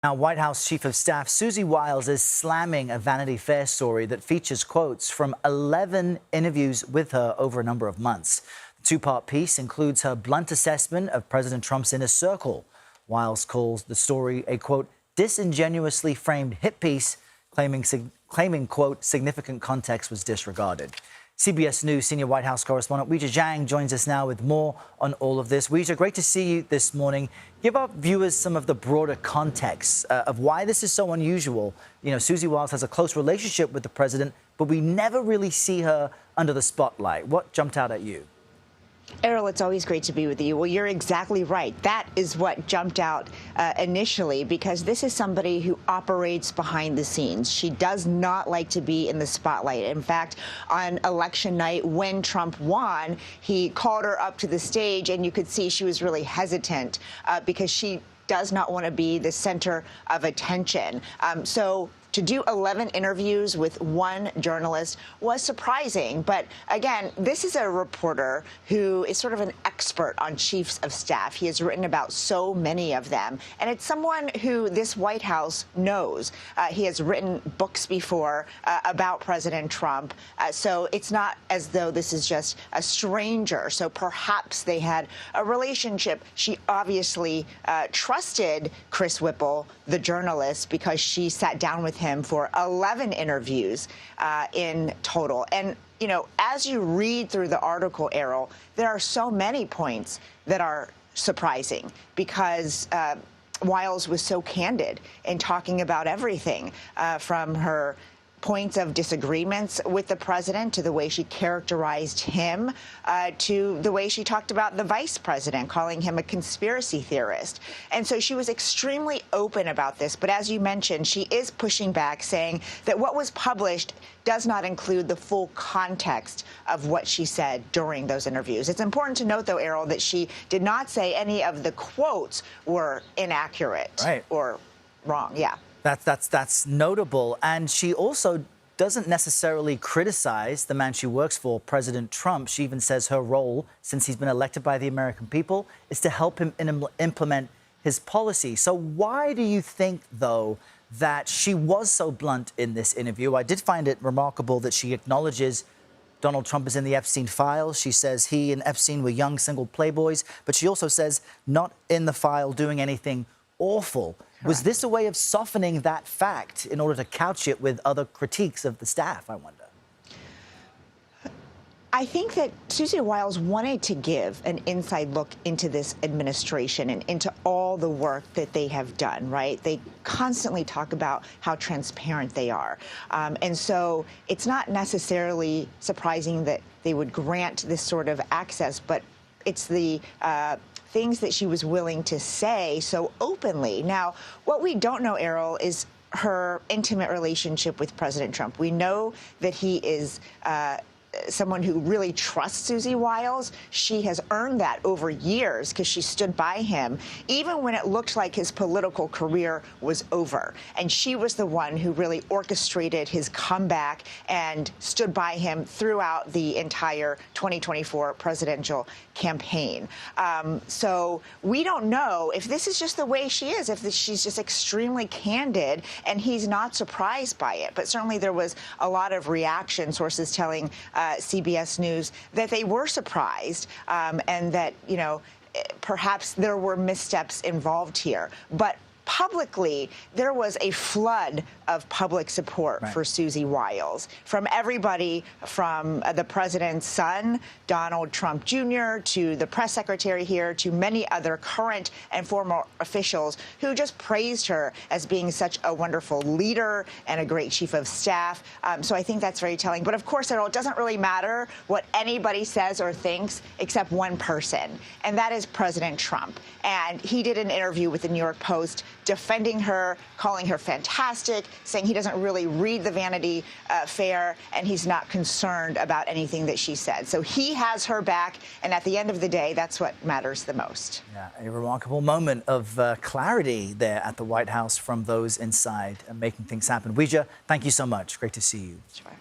Now, White House Chief of Staff Susie Wiles is slamming a Vanity Fair story that features quotes from 11 interviews with her over a number of months. The two-part piece includes her blunt assessment of President Trump's inner circle. Wiles calls the story a, quote, disingenuously framed hit piece, claiming, quote, significant context was disregarded. CBS News senior White House correspondent Weijia Jiang joins us now with more on all of this. Weijia, great to see you this morning. Give our viewers some of the broader context of why this is so unusual. You know, Susie Wiles has a close relationship with the president, but we never really see her under the spotlight. What jumped out at you? Errol, it's always great to be with you. Well, you're exactly right. That is what jumped out initially, because this is somebody who operates behind the scenes. She does not like to be in the spotlight. In fact, on election night, when Trump won, he called her up to the stage, and you could see she was really hesitant because she does not want to be the center of attention. So to do 11 interviews with one journalist was surprising. But again, this is a reporter who is sort of an expert on chiefs of staff. He has written about so many of them. And it's someone who this White House knows. He has written books before about President Trump. So it's not as though this is just a stranger. So perhaps they had a relationship. She obviously trusted Chris Whipple, the journalist, because she sat down with him for 11 interviews in total. And, you know, as you read through the article, Errol, there are so many points that are surprising because Wiles was so candid in talking about everything from her points of disagreements with the president, to the way she characterized him, to the way she talked about the vice president, calling him a conspiracy theorist. And so she was extremely open about this. But as you mentioned, she is pushing back, saying that what was published does not include the full context of what she said during those interviews. It's important to note, though, Errol, that she did not say any of the quotes were inaccurate or wrong. Yeah. That's notable. And she also doesn't necessarily criticize the man she works for, President Trump. She even says her role, since he's been elected by the American people, is to help him implement his policy. So why do you think, though, that she was so blunt in this interview? I did find it remarkable that she acknowledges Donald Trump is in the Epstein files. She says he and Epstein were young single playboys, but she also says not in the file doing anything awful. Correct. Was this a way of softening that fact in order to couch it with other critiques of the staff, I wonder? I think that Susie Wiles wanted to give an inside look into this administration and into all the work that they have done, right? They constantly talk about how transparent they are. And so it's not necessarily surprising that they would grant this sort of access, but it's the things that she was willing to say so openly. Now, what we don't know, Errol, is her intimate relationship with President Trump. We know that he is someone who really trusts Susie Wiles. She has earned that over years because she stood by him, even when it looked like his political career was over. And she was the one who really orchestrated his comeback and stood by him throughout the entire 2024 presidential campaign. So we don't know if this is just the way she is, if she's just extremely candid and he's not surprised by it. But certainly there was a lot of reaction, sources telling CBS News that they were surprised and that, you know, perhaps there were missteps involved here. But publicly, there was a flood of public support for Susie Wiles from everybody, from the president's son, Donald Trump Jr., to the press secretary here, to many other current and former officials who just praised her as being such a wonderful leader and a great chief of staff. So I think that's very telling. But of course, Errol, it doesn't really matter what anybody says or thinks except one person, and that is President Trump. And he did an interview with the New York Post defending her, calling her fantastic, saying he doesn't really read the Vanity Fair and he's not concerned about anything that she said. So he has her back, and at the end of the day, that's what matters the most. Yeah, a remarkable moment of clarity there at the White House from those inside making things happen. Weijia, thank you so much. Great to see you. Sure.